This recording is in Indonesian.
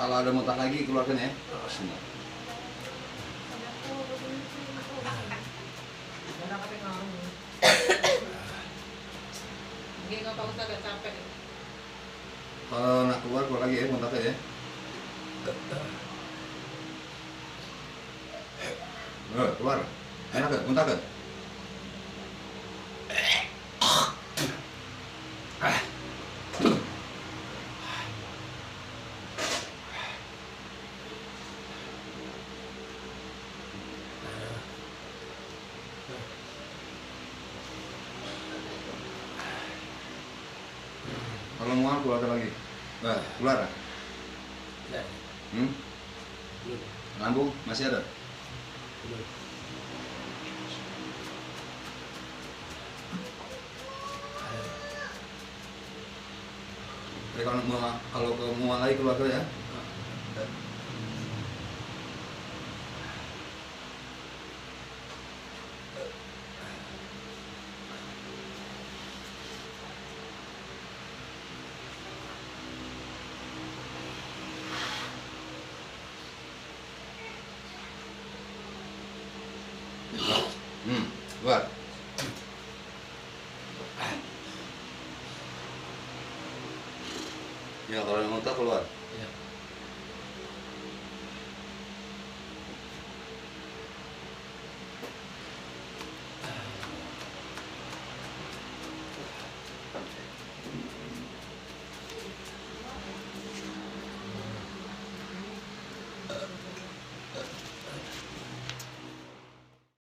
Kalau ada muntah lagi keluarkan ya. Bismillah. Gini nggak Pak Ustadz agak capek. Kalau nak keluar lagi ya muntahnya ya. Keluar. Enak kan? Muntah kan? Kalau mual keluarkan lagi. Keluar. Lambung masih ada? Jadi kalau ke mual lagi keluar ya. Keluar. Ya kalau yang muntah keluar.